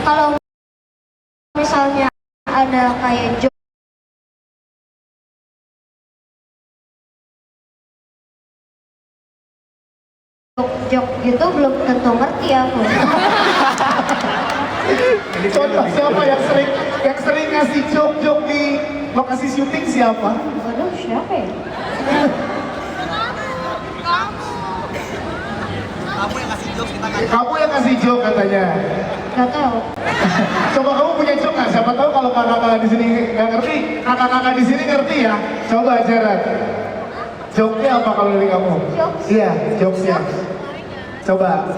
kalau misalnya ada kayak jok gitu belum tentu ngerti aku. Contoh siapa yang sering ngasih jok-jok di lokasi syuting siapa? Waduh, siapa ya? Kamu yang ngasih jok katanya. Gak tahu. Coba kamu punya jok nggak? Siapa tahu kalau kakak-kakak di sini nggak ngerti, kakak-kakak di sini ngerti ya. Coba Jared. Joknya apa kalau dari kamu? Jokes? Iya, jokesnya. Coba.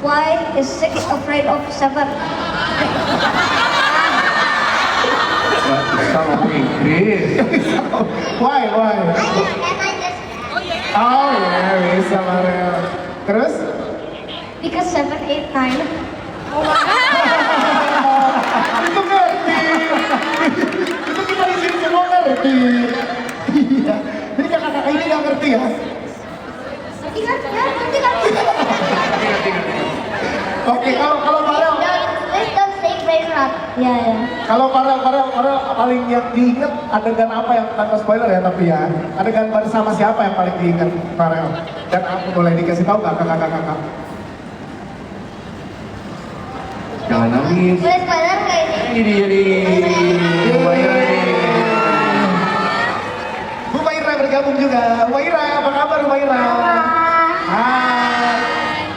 Why is 6 afraid of 7? Bisa ngomong Inggris. Why? Oh ya, bisa Mariel. Terus? Because 7, 8, 9. Itu ngerti. Itu kita di sini semua ngerti. Iya. Jadi kakak-kakak ini nggak ngerti ya? Ngerti kan? Ya, ngerti kan? Oke, kalau Farel, Please don't say very loud. Ya. kalau Farel paling yang diinget adegan apa yang tanpa spoiler ya tapi ya adegan bersama siapa yang paling diinget Farel? Dan aku boleh dikasih tahu nggak kakak-kakak? Jangan nangis. Boleh spoiler nggak ini? Ini Bu Maira nih. Bu Maira bergabung juga. Bu Maira, apa kabar Bu Maira? Hai.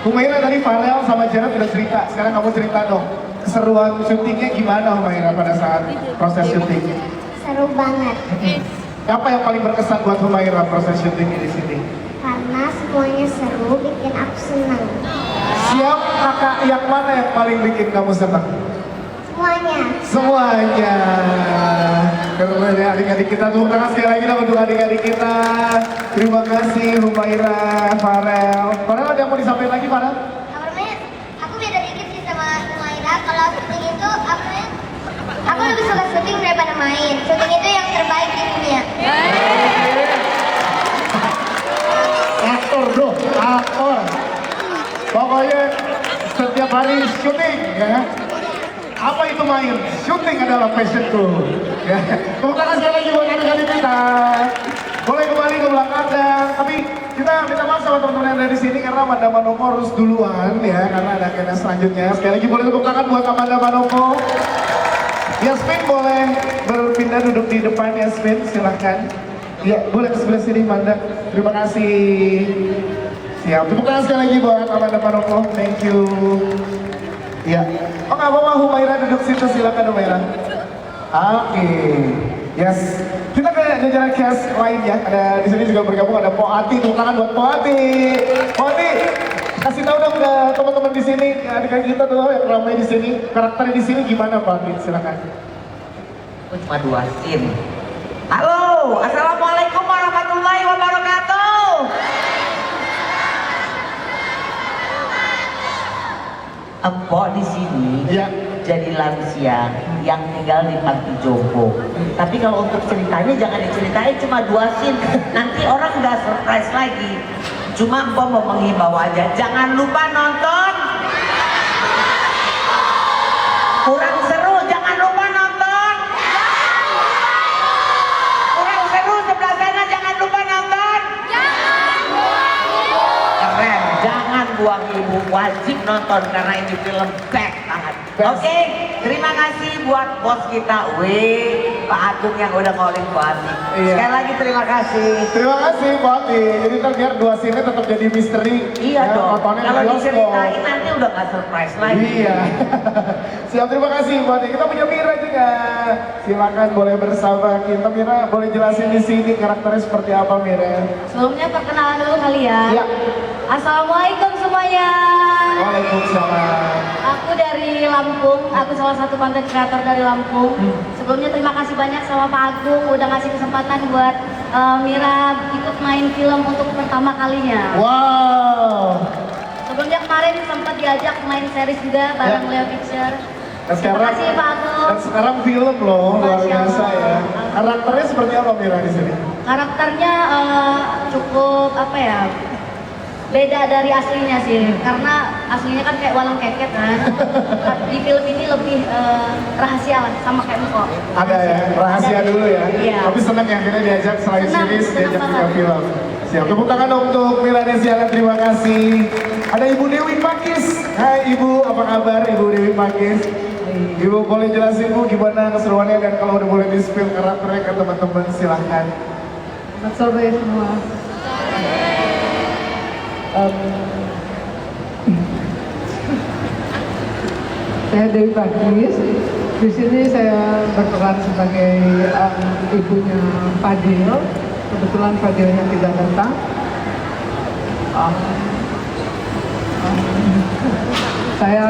Bu Maira tadi Farel sama Jared udah cerita. Sekarang kamu cerita dong. Keseruan syutingnya gimana Bu Maira pada saat proses syuting? Seru banget. Apa yang paling berkesan buat Bu Maira proses syutingnya di sini? Karena semuanya seru, bikin aku senang. Siap kakak yang mana yang paling bikin kamu senang? Semuanya. Semuanya. Keren ya adik-adik kita, tepuk tangan sekali lagi dong untuk adik-adik kita. Terima kasih Humaira, Farel. Farel ada yang mau disampaikan lagi Farel? Aku beda dikit sih sama Humaira. Kalau syuting itu aku lebih suka syuting daripada main. Syuting itu yang terbaik di dunia. Aktor bro, aktor. Pokoknya setiap hari syuting ya. Apa itu main? Syuting adalah passionku. Ya. Tepuk tangan sekali lagi buat adik-adik kita. Boleh kembali ke belakang dan tapi kita minta maaf sama teman-teman yang ada di sini karena Amanda Manopo harus duluan ya karena ada agenda selanjutnya. Sekali lagi boleh tepuk tangan buat Amanda Manopo. Yasmin boleh berpindah duduk di depan Yasmin, silahkan. Ya boleh ke sebelah sini Amanda. Terima kasih. Siap. Tepuk tangan sekali lagi buat Amanda Manopo. Thank you. Ya. Oh nggak apa-apa Humaira duduk situ silakan Humaira. Oke. Yes. Kita ke jajaran cast lainnya. Ada di sini juga bergabung ada Po Ati. Tepuk tangan buat Po Ati. Po Ati, kasih tahu dong ke teman-teman di sini, adik-adik kita tuh yang ramai di sini. Karakternya di sini gimana Po Ati? Silakan. Aku cuma 2 scene. Halo, assalamualaikum warahmatullahi wabarakatuh. Empok di sini Ya. jadi lansia yang tinggal di panti jompo. Tapi kalau untuk ceritanya jangan diceritain cuma 2 scene. Nanti orang nggak surprise lagi. Cuma empok mau menghimbau aja, jangan lupa nonton. Kurang seru, jangan lupa nonton. Kurang seru sebelah sana, jangan lupa nonton. Keren, jangan buang ibu, wajib nonton karena ini film back banget. Oke, terima kasih buat bos kita, Pak Agung yang udah ngolin Bu Ati. Iya. Sekali lagi terima kasih. Terima kasih Po Ati. Jadi ntar biar 2 scene tetap jadi misteri. Iya ya, dong, nontonnya di kalau bioskop. diceritain nanti udah gak surprise lagi. Iya. Siap, terima kasih Bu Ati. Kita punya Mira juga. Silakan boleh bersama kita Mira. Boleh jelasin di sini karakternya seperti apa Mira? Sebelumnya perkenalan dulu kali ya. Ya. Assalamualaikum semuanya. Waalaikumsalam. Aku dari Lampung, aku salah satu konten kreator dari Lampung. Sebelumnya terima kasih banyak sama Pak Agung udah ngasih kesempatan buat Mira ikut main film untuk pertama kalinya. Wow. Sebelumnya kemarin sempat diajak main series juga bareng Ya. Leo Picture. Dan sekarang, Terima kasih Pak Agung. dan sekarang film loh, luar Masya biasa Allah. ya. Karakternya seperti apa Mira di sini? Karakternya cukup apa ya? beda dari aslinya sih, karena aslinya kan kayak walang keket kan. Di film ini lebih rahasia lah, sama kayak Muko. Ada ya, rahasia Ada. dulu ya. Iya. Tapi senang ya akhirnya diajak selain Senang, series, senang diajak banget. juga film. Siap, tepuk tangan dong untuk Mira Desiana, terima kasih. Ada Ibu Dewi Pakis. Hai Ibu, apa kabar Ibu Dewi Pakis? Ibu boleh jelasin Bu gimana keseruannya dan kalau udah boleh di-spill karakternya ke teman-teman silahkan. Selamat sore semua. Saya Dewi Pakis. Di sini saya berperan sebagai ibunya Fadil. Kebetulan Fadilnya tidak datang. Saya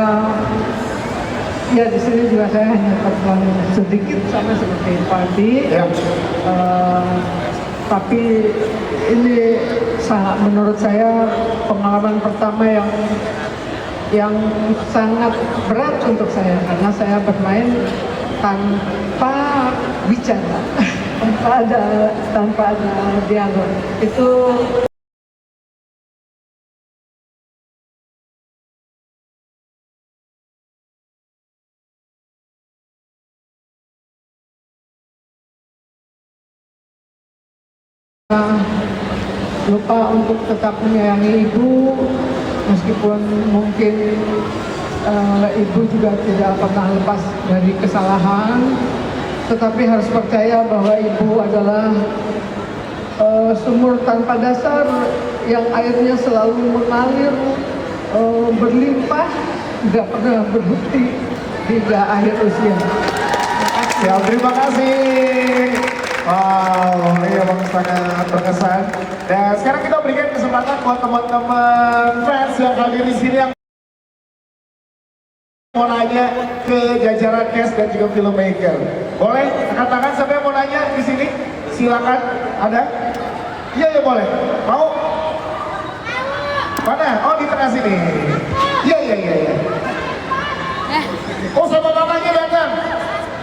ya di sini juga saya hanya berperan sedikit sama seperti Fadi. Ya. Tapi ini sangat menurut saya pengalaman pertama yang sangat berat untuk saya karena saya bermain tanpa bicara, tanpa ada dialog. Itu lupa untuk tetap menyayangi ibu meskipun mungkin ibu juga tidak pernah lepas dari kesalahan, tetapi harus percaya bahwa ibu adalah sumur tanpa dasar yang airnya selalu mengalir berlimpah, tidak pernah berhenti hingga akhir usia. Siap, terima kasih. Wow, ini emang sangat berkesan. Dan sekarang kita berikan kesempatan buat teman-teman fans yang hadir di sini yang mau nanya ke jajaran cast dan juga filmmaker. Boleh angkat tangan siapa yang mau nanya di sini? Silakan. Ada? Iya ya boleh. Mau? Mana? Oh di tengah sini. Iya. Oh sama mamanya datang.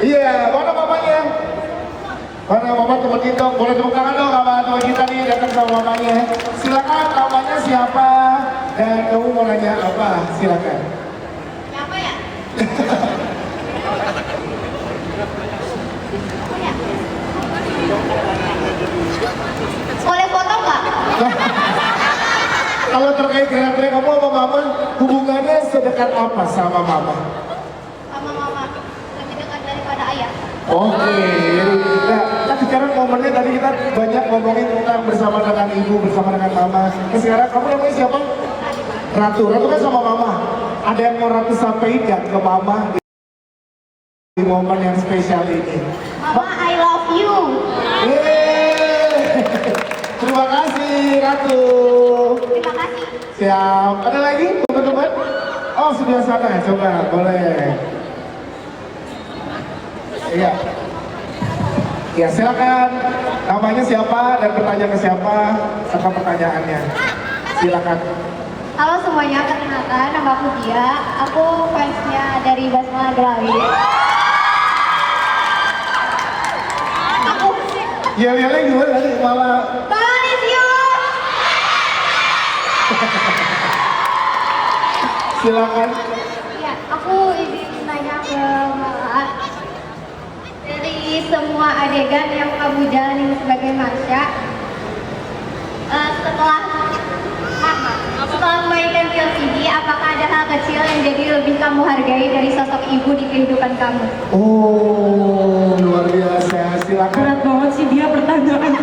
Iya, mana mamanya? Mana mama teman kita? Boleh tepuk tangan dong sama teman kita nih datang sama mamanya. Silakan, namanya siapa dan kamu mau nanya apa? Silakan. Siapa ya? Boleh foto nggak? Kalau terkait gerak-gerik kamu sama mama, hubungannya sedekat apa sama mama? Sama mama lebih dekat daripada ayah. Oke, nah sekarang momennya tadi kita banyak ngomongin tentang bersama dengan ibu, bersama dengan mama. Nah, sekarang kamu namanya siapa? Ratu. Ratu kan sama mama. Ada yang mau Ratu sampaikan nggak ke mama di momen yang spesial ini? Mama, I love you. Yeay. Terima kasih Ratu. Terima kasih. Siap. Ada lagi teman-teman? Oh sebelah sana, coba boleh. Iya. Ya silakan. Namanya siapa dan bertanya ke siapa serta pertanyaannya. Silakan. Halo semuanya, perkenalkan nama aku Dia. Aku fansnya dari Basmala Grawi. Aku Yel-yelnya gimana tadi malah. Bang Lisius. Silakan. Ya, aku izin nanya ke Mala. Dari semua adegan yang kamu jalani sebagai Marsha, setelah memainkan film ini, apakah ada hal kecil yang jadi lebih kamu hargai dari sosok ibu di kehidupan kamu? Oh luar biasa. Silakan. Berat banget sih dia pertanyaannya.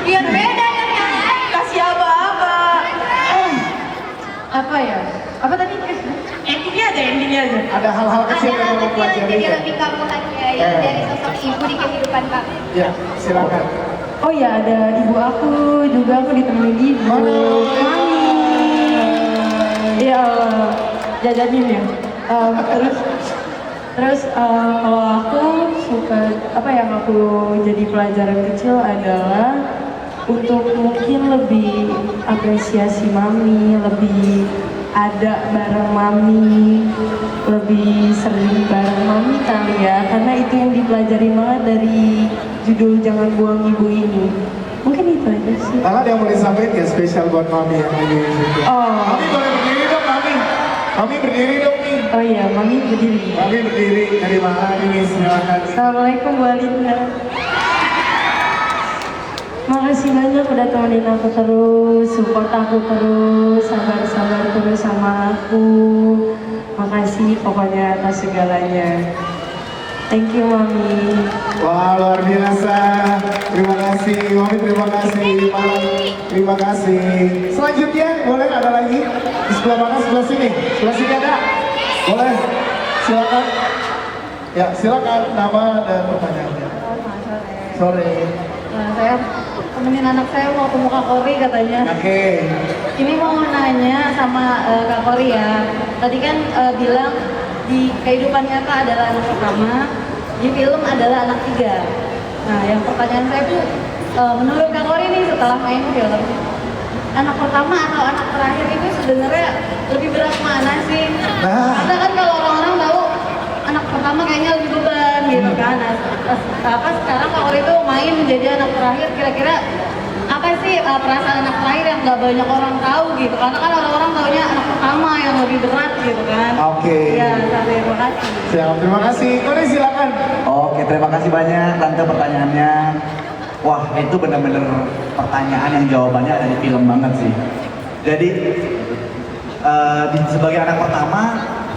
Biar beda dari yang lain. Kasih apa-apa. Apa ya? Apa tadi? Endingnya aja. Ada hal-hal Ada kecil yang hal kamu kecil yang pelajari jadi ya? lebih kamu hargai dari sosok ibu di kehidupan kamu? Ya, silakan. Oh ya, ada ibu aku juga, aku ditemenin ibu. Mami. Iya, jajanin ya. Terus kalau aku suka apa yang aku jadi pelajaran kecil adalah untuk mungkin lebih apresiasi mami, lebih ada bareng mami, lebih sering bareng mami kali ya, karena itu yang dipelajari banget dari judul Jangan Buang Ibu ini. Mungkin itu itu aja sih. Ada yang mau disampaikan ya spesial buat Mami yang lagi gitu. Oh, Mami boleh berdiri dong Mami. Mami berdiri dong nih. oh iya, mami berdiri. Mami berdiri dari mana ini silakan. Assalamualaikum Bu Alinda. Makasih banyak udah temenin aku terus, support aku terus, sabar-sabar terus sama aku. Makasih pokoknya atas segalanya. Thank you Mami. Wah luar biasa. Terima kasih Mami, terima kasih Malang, terima kasih. Selanjutnya boleh ada lagi di sebelah mana? Sebelah sini. Sebelah sini ada. Boleh. Silakan. Ya silakan nama dan pertanyaannya. Sore. Nah, saya temenin anak saya mau ketemu Kak Kori katanya. Oke. Ini mau nanya sama Kak Kori ya. Tadi kan bilang di kehidupan nyata adalah anak pertama, di film adalah anak tiga. Nah, yang pertanyaan saya tuh, menurut Kak Kori nih setelah main film, anak pertama atau anak terakhir itu sebenarnya lebih berat mana sih? Nah. Karena kan kalau orang-orang tahu anak pertama kayaknya lebih beban gitu kan. Nah, apa sekarang Kak Kori itu main menjadi anak terakhir, kira-kira apa sih perasaan anak terakhir yang nggak banyak orang tahu gitu? Karena kan orang-orang taunya anak pertama yang lebih berat gitu kan. Oke. Ya, terima kasih. Siap, terima kasih. Kori silakan. Oke, terima kasih banyak Tante pertanyaannya. Wah, itu benar-benar pertanyaan yang jawabannya ada di film banget sih. Jadi, sebagai anak pertama,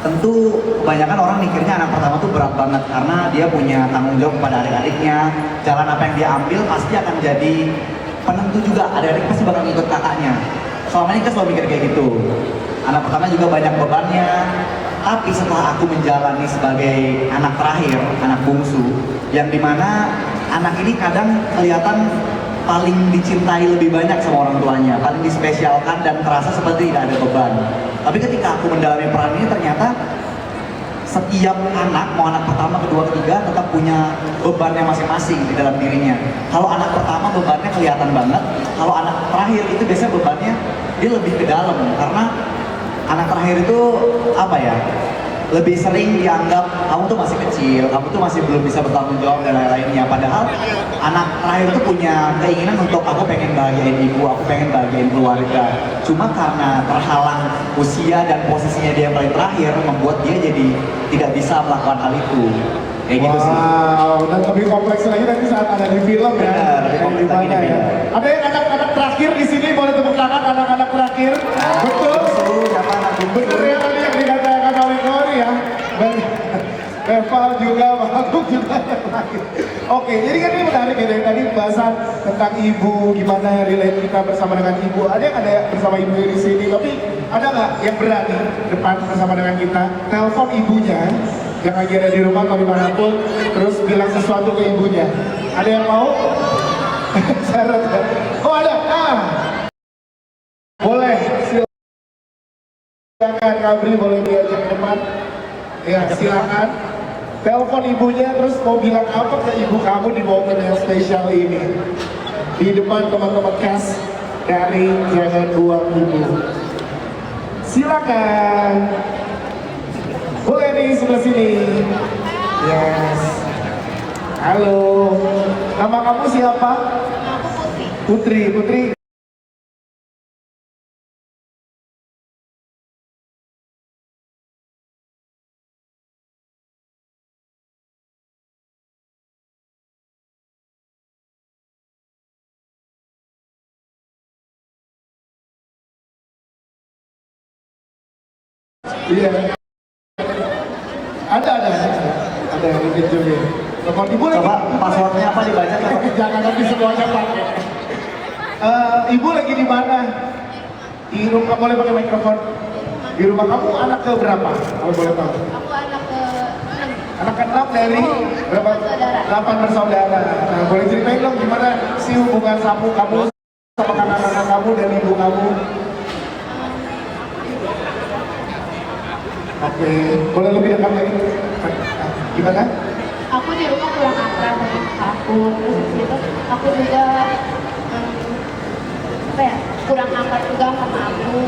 tentu kebanyakan orang mikirnya anak pertama tuh berat banget karena dia punya tanggung jawab kepada adik-adiknya. Jalan apa yang dia ambil pasti akan jadi penentu juga. Adik-adik pasti bakal ngikut kakaknya. Selama ini kan selalu mikir kayak gitu. Anak pertama juga banyak bebannya. Tapi setelah aku menjalani sebagai anak terakhir, anak bungsu, yang dimana anak ini kadang kelihatan paling dicintai lebih banyak sama orang tuanya, paling dispesialkan dan terasa seperti tidak ada beban. Tapi ketika aku mendalami peran ini ternyata setiap anak, mau anak pertama, kedua, ketiga tetap punya bebannya masing-masing di dalam dirinya. Kalau anak pertama bebannya kelihatan banget, kalau anak terakhir itu biasanya bebannya dia lebih ke dalam karena anak terakhir itu apa ya? Lebih sering dianggap kamu tuh masih kecil, kamu tuh masih belum bisa bertanggung jawab dan lain-lainnya. Padahal anak terakhir tuh punya keinginan untuk aku pengen bahagiain ibu, aku pengen bahagiain keluarga. Cuma karena terhalang usia dan posisinya dia yang paling terakhir membuat dia jadi tidak bisa melakukan hal itu. Kayak gitu sih. Wow, dan lebih kompleks lagi nanti saat ada di film ya. Benar, lebih Yang kompleks lagi di dimana ya. film. Ada yang anak-anak terakhir di sini, boleh tepuk tangan anak-anak terakhir. Betul. Siapa anak Betul ya tadi yang dikatakan oleh Kori ya. Eval juga, Baguk juga yang terakhir. Oke, jadi kan ini menarik ya dari tadi pembahasan tentang ibu, gimana relate kita bersama dengan ibu. Ada yang ada bersama ibu di sini, tapi ada nggak yang berani depan bersama dengan kita telepon ibunya yang lagi ada di rumah atau dimanapun, terus bilang sesuatu ke ibunya. Ada yang mau? Syarat ya? Oh ada? Boleh, silakan Kabri, boleh diajak ke depan. Ya silakan. Telepon ibunya terus mau bilang apa ke ibu kamu di momen yang spesial ini. Di depan teman-teman cast dari Jangan Buang Ibu. Silakan. Boleh nih sebelah sini. Yes. Halo. Nama kamu siapa? Putri. Putri. Iya. Ada yang juga. Telepon ibu lagi. Coba passwordnya apa dibaca coba. Jangan nanti semuanya pakai. Ibu lagi di mana? Di rumah, boleh pakai mikrofon. Di rumah kamu anak ke berapa? Kalau boleh tahu. Aku anak ke Anak ke-6 dari berapa? 8 bersaudara. Nah, boleh ceritain dong gimana sih hubungan kamu sama kakak-kakak kamu dan ibu kamu? Oke, boleh lebih dekat lagi? Gimana? aku di rumah kurang akrab sama aku, terus gitu aku juga apa ya, kurang akrab juga sama aku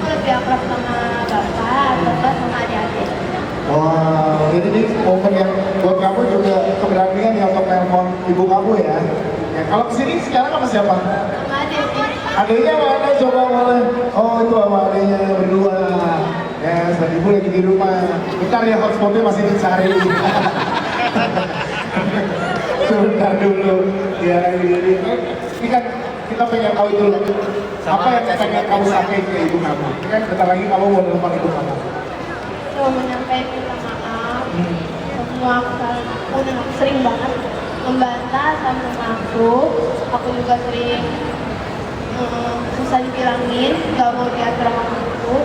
lebih akrab sama bapak sama adik-adik. Wow, jadi ini momen yang buat kamu juga keberanian ya untuk telepon ibu kamu ya. Ya, kalau kesini sekarang sama siapa? Sama aja sih. Adanya mana coba boleh? Oh itu sama adanya berdua. Ya, sedang ibu lagi di rumah. Bentar ya hotspotnya masih dicari. Sebentar dulu. Ya ini kan kita pengen tahu dulu. Apa yang pengen kamu sampaikan ke ibu kamu? Ini kan bentar lagi kamu mau nelfon ibu kamu. Mau menyampaikan minta maaf semua kesalahan aku dan aku sering banget membantah sama mama aku juga sering susah dibilangin gak mau diatur sama aku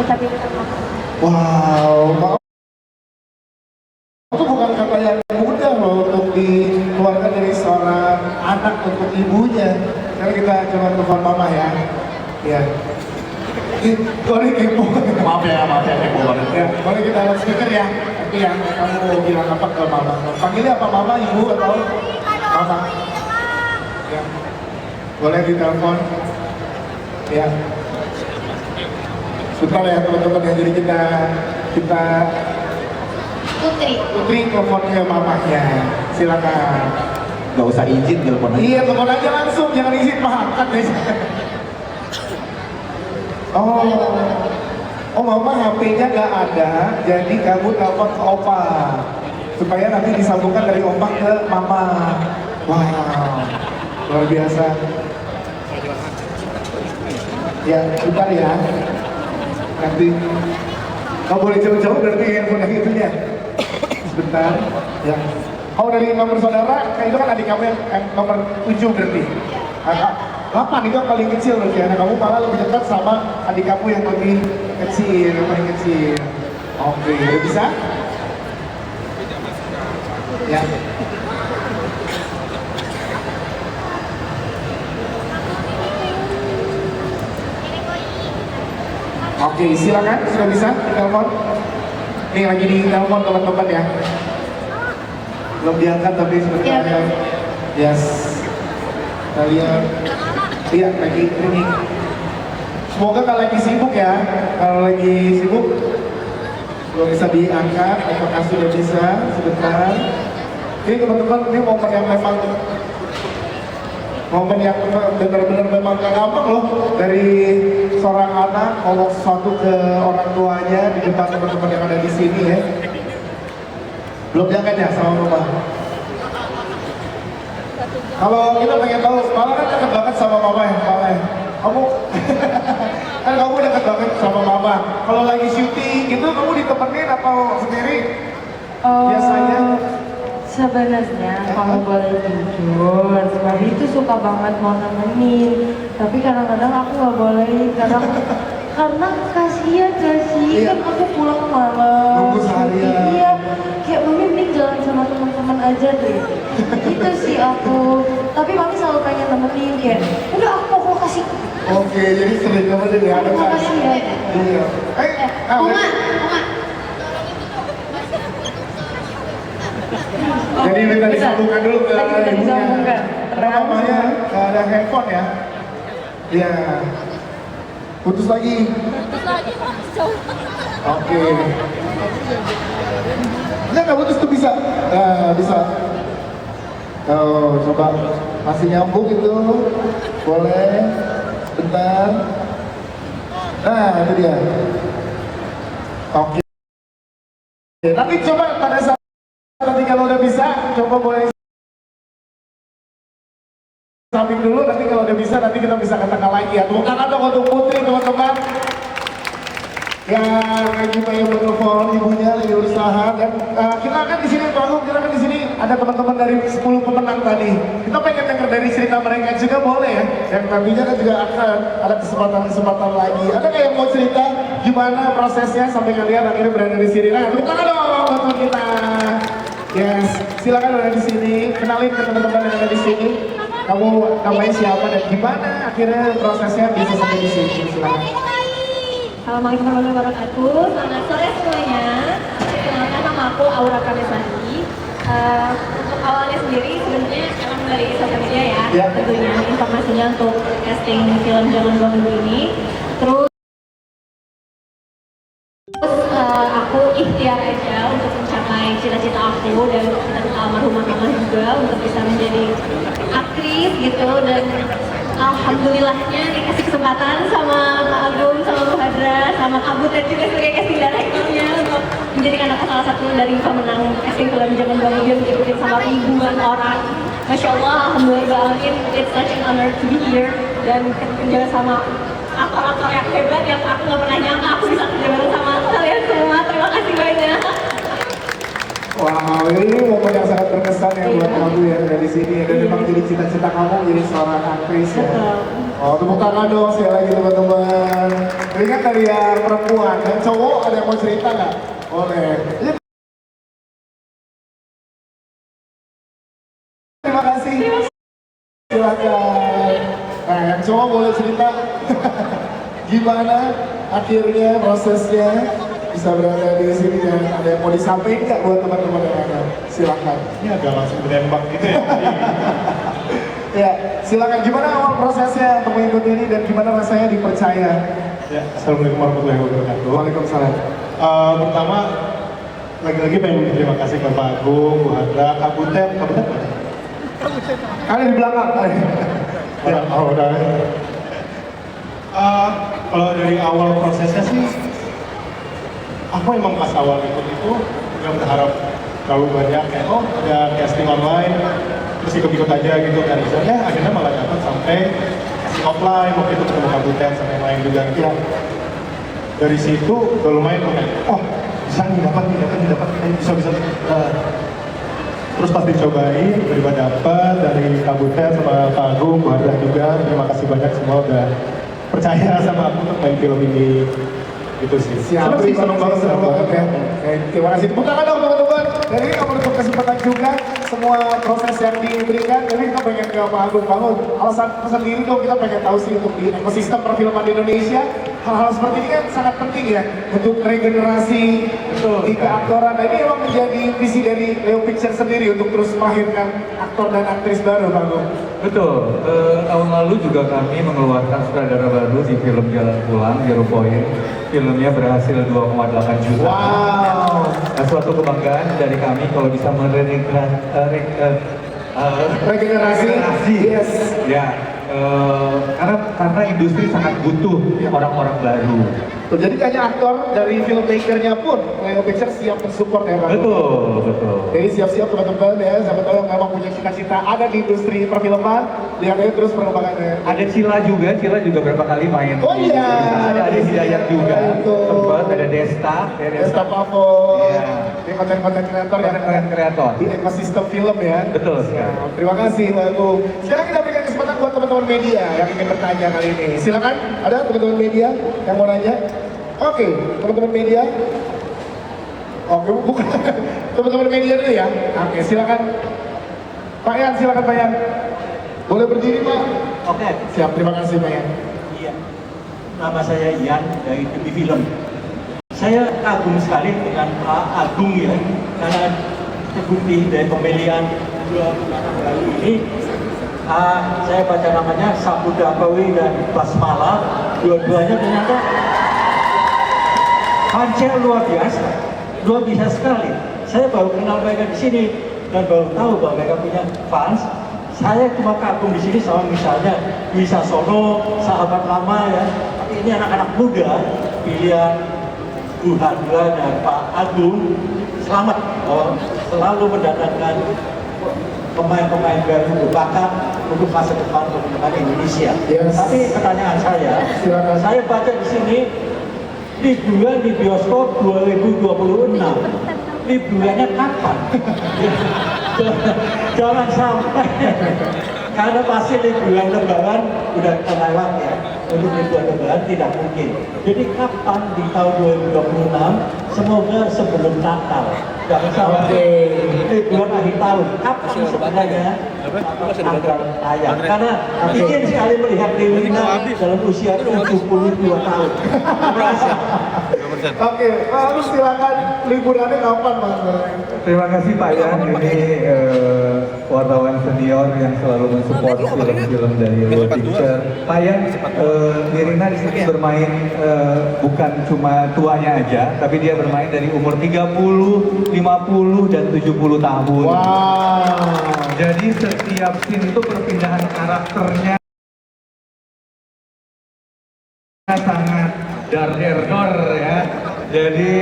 tapi minta maaf. Wow, maaf. Itu bukan kata yang mudah loh untuk dikeluarkan dari seorang anak untuk ibunya. Sekarang kita coba telepon mama ya. Ya. Boleh kepo. Maaf ya kepo banget. Ya, boleh kita lihat speaker ya. Nanti yang kamu mau bilang apa ke mama? Panggilnya apa mama, ibu atau mama? Ya. Boleh ditelepon. Ya. Sebentar ya teman-teman ya. Jadi kita Putri telepon ke mamanya. Silakan. Gak usah izin telepon aja. Iya, telepon aja langsung, jangan izin makan deh. Oh mama HP-nya nggak ada, jadi kamu telepon ke opa supaya nanti disambungkan dari opa ke mama. Wow, luar biasa. Ya, bentar ya. Nanti kamu boleh jauh-jauh berarti handphone yang itunya. Sebentar, ya. Oh dari nomor saudara, itu kan adik kamu yang nomor 7 berarti. 8 itu yang paling kecil berarti anak kamu malah lebih dekat sama adik kamu yang paling kecil. Oke, udah bisa? Ya. Oke, silakan sudah bisa telepon. Nih lagi di telepon teman-teman ya. Belum diangkat tapi sebenarnya. Yes. Kita lihat. Iya, lagi ini. Semoga kalau lagi sibuk ya. Kalau lagi sibuk belum bisa diangkat. Apakah sudah bisa? Sebentar. Ini teman-teman, ini momen yang memang benar-benar memang gak gampang loh dari seorang anak ngomong sesuatu ke orang tuanya di depan teman-teman yang ada di sini ya. Belum diangkat ya sama mama. Kalau kita pengen tahu, malah kan dekat banget sama mama ya, mama ya. Kamu kan kamu dekat banget sama mama. Kalau lagi syuting gitu kamu ditemenin atau sendiri? Biasanya? Sebenarnya kalau boleh jujur, Mami itu suka banget mau nemenin. Tapi kadang-kadang aku nggak boleh, karena kasihan gak sih, Iya. kan aku pulang malam. Nunggu seharian. Iya, kayak Mami mending jalan sama teman-teman aja deh. Gitu sih aku. Tapi Mami selalu pengen nemenin kayak, udah aku kasih. Oke, jadi sering nemenin ya. Aku kasih ya. Iya. Bunga. Jadi minta disambungkan dulu ke Lagi minta ibunya. disambungkan. Karena mamanya nggak ada handphone ya. Iya. Putus lagi. Oke. Enggak putus tuh bisa. Nah, bisa. Oh, coba masih nyambung itu. Boleh. Bentar. Nah, itu dia. Oke. Nanti coba pada saat nanti kalau udah bisa, coba boleh samping dulu, nanti kalau udah bisa, nanti kita bisa katakan lagi ya. Tepuk tangan dong untuk Putri, teman-teman. Yang lagi pengen menelpon ibunya, lagi berusaha. Dan kita akan di sini, kita akan di sini ada teman-teman dari 10 pemenang tadi. Kita pengen dengar dari cerita mereka juga boleh ya. Yang nantinya kan juga akan ada kesempatan lagi. Ada kayak mau cerita gimana prosesnya sampai kalian akhirnya berada di sini. Nah, tepuk tangan dong buat teman kita. Yes, silakan ada di sini. Kenalin ke teman-teman yang ada di sini. Kamu namanya siapa dan gimana akhirnya prosesnya bisa sampai di sini? Silakan. Assalamualaikum warahmatullahi wabarakatuh. Selamat sore semuanya. Perkenalkan nama aku Aura Kamesani. Untuk awalnya sendiri sebenarnya emang dari sosial media ya. Ya. Tentunya informasinya untuk casting film Jangan Gua Minggu ini. Terus aku ikhtiar aja untuk mencapai mencapai cita-cita aku dan cita-cita almarhumah mama juga untuk bisa menjadi aktris gitu. Dan alhamdulillahnya dikasih kesempatan sama Kak Agung, sama Bu Hadra, sama Kak Butet juga sebagai casting directornya untuk menjadikan aku salah satu dari pemenang casting film Jangan Bangun Dia, diikutin sama ribuan orang. Masya Allah, alhamdulillah, it's such an honor to be here dan kerja sama aktor-aktor yang hebat yang aku nggak pernah nyangka aku bisa kerja bareng sama kalian semua. Terima kasih banyak. Wow, ini momen yang sangat berkesan ya buat kamu ya dari sini ya. Dan memang jadi cita-cita kamu jadi seorang aktris ya. Oh, tepuk tangan dong sekali lagi teman-teman. Ini kan dari yang perempuan dan cowok, ada yang mau cerita nggak? Boleh. Terima kasih. Silakan. Nah, yang cowok boleh cerita gimana akhirnya prosesnya bisa berada di sini dan ada yang mau disampaikan nggak buat teman-teman yang ada? Silakan. Ini agak langsung menembak gitu ya. Ya, silakan. Gimana awal prosesnya untuk mengikuti ini dan gimana rasanya dipercaya? Ya, assalamualaikum warahmatullahi wabarakatuh. Waalaikumsalam. Pertama, lagi-lagi pengen terima kasih ke Pak Agung, Bu Hadra, Kak Butet mana? Kalian di belakang. Ya, udah. Kalau dari awal prosesnya sih, aku emang pas awal ikut itu nggak berharap terlalu banyak kayak ada casting online terus ikut-ikut aja gitu kan. Ya akhirnya malah dapat sampai casting offline waktu itu ketemu Kak Butet sama yang lain juga gitu. Dari situ udah lumayan kayak bisa nih dapat bisa. Terus pas dicobain, tiba-tiba dapat dari Kak Butet sama Kak Agung, Bu Hadra juga. Terima kasih banyak semua udah percaya sama aku untuk main film ini. Gitu sih. Siap, senang banget ya. Terima kasih. Tepuk tangan dong teman-teman. Dan ini kamu untuk kesempatan juga semua proses yang diberikan. Jadi kita pengen ke Pak Agung bangun. Alasan sendiri dong kita pengen tahu sih untuk di ekosistem perfilman di Indonesia. Hal-hal seperti ini kan sangat penting ya untuk regenerasi di keaktoran. Nah, ini memang menjadi visi dari Leo Pictures sendiri untuk terus melahirkan aktor dan aktris baru, Pak Agung. Betul, tahun lalu juga kami mengeluarkan sutradara baru di film Jalan Pulang, Zero Point. Filmnya berhasil 2,8 juta. Wow. Nah, suatu kebanggaan dari kami kalau bisa Regenerasi. Yes. Ya, karena industri sangat butuh orang-orang baru. Tuh, jadi kayaknya aktor dari filmmakernya pun Leo Pictures siap mensupport ya, Pak Agung. Betul. Jadi siap-siap teman-teman ya, siapa tahu yang memang punya cita-cita ada di industri perfilman, lihat aja terus perkembangannya. Ada Cila juga berapa kali main. Oh iya, ada Hidayat juga. Sempat ada Desta. Desta Pavo. Iya. Ini konten-konten kreator yang Konten kreator. di ekosistem film ya. Betul sekali. Nah, terima kasih Pak Agung. Sekarang kita berikan kesempatan buat teman-teman media yang ingin bertanya kali ini. Silakan, ada teman-teman media yang mau nanya? Oke, teman-teman media. Oke, bukan. Teman-teman media dulu ya. Oke, silakan. Pak Yan, silakan Pak Yan. Boleh berdiri Pak? Oke. Siap, terima kasih Pak Yan. Iya. Nama saya Ian dari Demi Film. Saya kagum sekali dengan Pak Agung ya, karena terbukti dari pemilihan dua pemenang baru ini. Saya baca namanya Saputra Bawi dan Basmala. Dua-duanya ternyata pancel luar biasa sekali. Saya baru kenal mereka di sini dan baru tahu bahwa mereka punya fans. Saya cuma kagum di sini sama misalnya Dwi Sasono, sahabat lama ya. Tapi ini anak-anak muda pilihan Bu Hadra dan Pak Agung. Selamat selalu mendatangkan pemain-pemain baru berbakat untuk masa depan Indonesia. Yes. Tapi pertanyaan saya baca di sini liburan di bioskop 2026. Liburannya kapan? Jangan sampai, karena pasti liburan lebaran udah terlewat ya. Untuk liburan lebaran tidak mungkin. Jadi kapan di tahun 2026? Semoga sebelum Natal. Jangan sampai liburan akhir tahun. Kapan sebenarnya agar tayang? Karena ingin sekali melihat Dewi dalam usia 72 tahun. Terima kasih. Oke, harus silakan liburannya kapan Mas? Terima kasih Pak Yan, ini wartawan senior yang selalu mensupport film-film dari World Picture. Pak Yan, Nirina di sini bermain bukan cuma tuanya aja, tapi dia bermain dari umur 30, 50, dan 70 tahun. Wow. Jadi setiap scene itu perpindahan karakternya sangat dar-der-dor ya. Jadi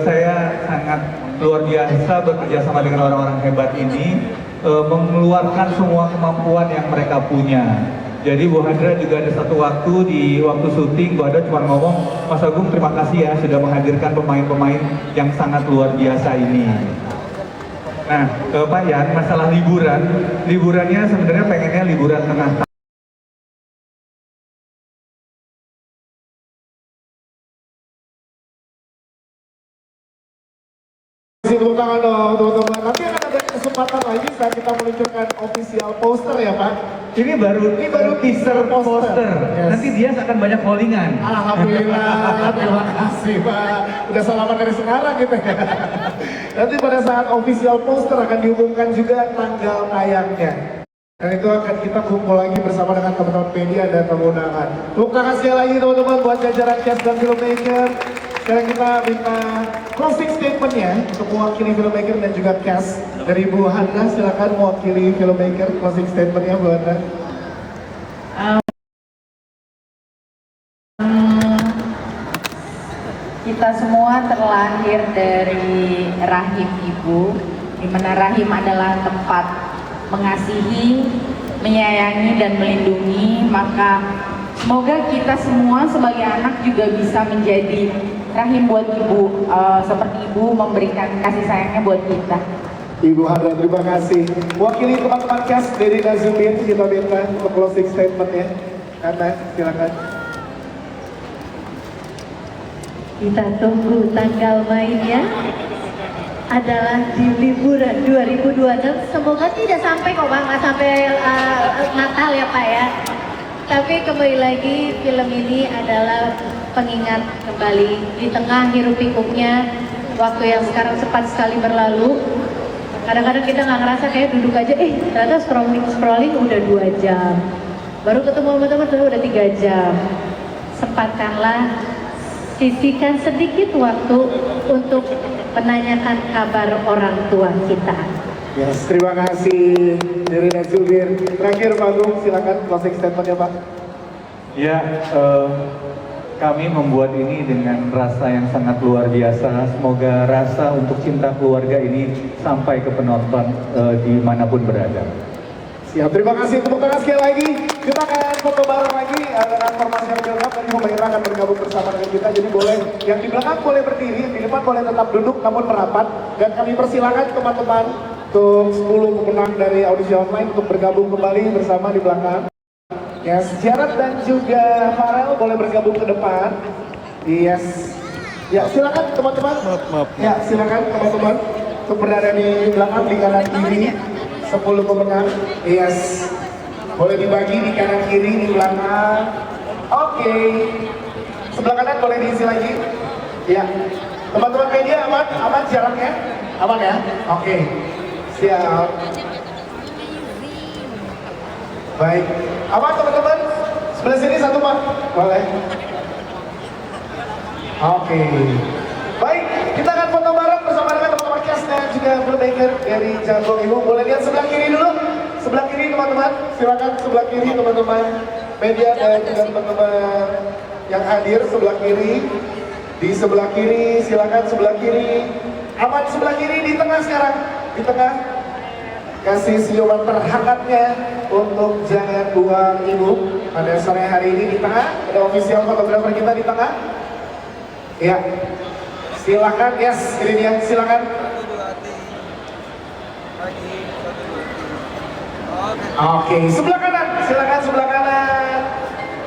saya sangat luar biasa bekerja sama dengan orang-orang hebat ini, mengeluarkan semua kemampuan yang mereka punya. Jadi Bu Hadra juga ada satu waktu di waktu syuting, Bu Hadra cuma ngomong, Mas Agung terima kasih ya sudah menghadirkan pemain-pemain yang sangat luar biasa ini. Nah, Pak Yan, masalah liburannya sebenarnya pengennya liburan tengah tahun. Tepuk tangan dong teman-teman. Nanti akan ada kesempatan lagi saat kita meluncurkan official poster ya Pak. Ini baru teaser poster. Yes. Nanti dia akan banyak callingan. Alhamdulillah, terima kasih Pak. Udah salaman dari sekarang gitu ya. Nanti pada saat official poster akan diumumkan juga tanggal tayangnya. Dan itu akan kita kumpul lagi bersama dengan teman-teman media dan tamu undangan. Tepuk tangan sekali lagi teman-teman buat jajaran cast dan filmmaker. Sekarang kita minta closing statement-nya untuk mewakili filmmaker dan juga cast dari Bu Hana. Silakan mewakili filmmaker, closing statement-nya Bu Hana. Kita semua terlahir dari rahim ibu, di mana rahim adalah tempat mengasihi, menyayangi, dan melindungi. Maka semoga kita semua sebagai anak juga bisa menjadi rahim buat ibu, seperti ibu memberikan kasih sayangnya buat kita. Ibu Hana, terima kasih. Wakili teman-teman cast dari Nazumin, kita minta untuk closing statement-nya. Hana, silakan. Kita tunggu tanggal mainnya adalah di liburan 2026. Semoga tidak sampai kok Bang, nggak sampai Natal ya Pak ya. Tapi kembali lagi film ini adalah pengingat kembali di tengah hiruk pikuknya waktu yang sekarang cepat sekali berlalu. Kadang-kadang kita nggak ngerasa kayak duduk aja, ternyata scrolling udah 2 jam. Baru ketemu sama teman-teman udah 3 jam. Sempatkanlah, sisihkan sedikit waktu untuk menanyakan kabar orang tua kita. Yes, terima kasih dari Nazubir. Terakhir Pak Agung, silakan closing statement-nya Pak. Ya, kami membuat ini dengan rasa yang sangat luar biasa. Semoga rasa untuk cinta keluarga ini sampai ke penonton dimanapun berada. Siap, terima kasih. Tepuk tangan sekali lagi. Kita akan foto bareng lagi dengan formasi yang lengkap. Tadi pemirsa akan bergabung bersama dengan kita. Jadi boleh, yang di belakang boleh berdiri, yang di depan boleh tetap duduk namun merapat. Dan kami persilakan teman-teman untuk 10 pemenang dari audisi online untuk bergabung kembali bersama di belakang. Yes, Jarad dan juga Farel boleh bergabung ke depan. Yes. Ya, silakan teman-teman. Ya, silakan teman-teman untuk berada di belakang, di kanan kiri. 10 pemenang. Yes. Boleh dibagi di kanan kiri, di belakang. Oke. Sebelah kanan boleh diisi lagi. Ya. Teman-teman media aman? Aman jaraknya? Aman ya? Oke. Siap. Baik. Aman teman-teman? Sebelah sini satu Pak. Boleh. Oke. Baik, kita akan foto bareng bersama dengan teman-teman cast dan juga filmmaker dari Jago Ibu. Boleh lihat sebelah kiri dulu? Sebelah kiri teman-teman. Silakan sebelah kiri teman-teman media dan juga teman-teman yang hadir sebelah kiri. Di sebelah kiri, silakan sebelah kiri. Aman sebelah kiri, di tengah sekarang. Di tengah. Kasih senyuman terhangatnya untuk Jangan Buang Ibu pada sore hari ini di tengah. Ada official fotografer kita di tengah. Ya, silakan. Yes, ini dia. Silakan. Oke, sebelah kanan. Silakan sebelah kanan.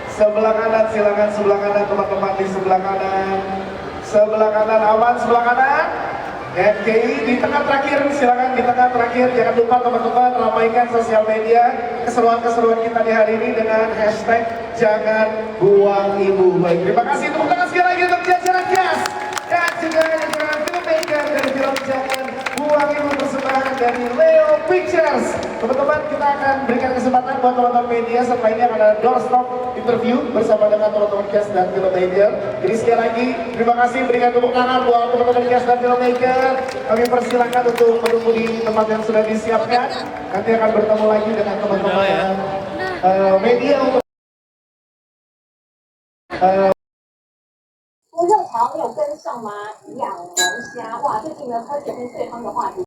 Sebelah kanan, silakan sebelah kanan teman-teman di sebelah kanan. Sebelah kanan aman, sebelah kanan. Oke, di tengah terakhir, silakan di tengah terakhir. Jangan lupa teman-teman ramaikan sosial media keseruan-keseruan kita di hari ini dengan hashtag Jangan Buang Ibu. Baik, terima kasih. Tepuk tangan sekali lagi untuk jajaran Kias. juga dengan filmmaker dari film Jangan Buang Ibu persembahan dari Leo Pictures. Teman-teman, kita akan berikan kesempatan buat teman-teman media. Setelah ini akan ada doorstop interview bersama dengan teman-teman cast dan filmmaker. Jadi sekali lagi terima kasih, berikan tepuk tangan buat teman-teman cast dan filmmaker. Kami persilahkan untuk menunggu di tempat yang sudah disiapkan. Nanti akan bertemu lagi dengan teman-teman media untuk 热潮有跟上吗？养龙虾，哇，最近呢开始是最夯的话题。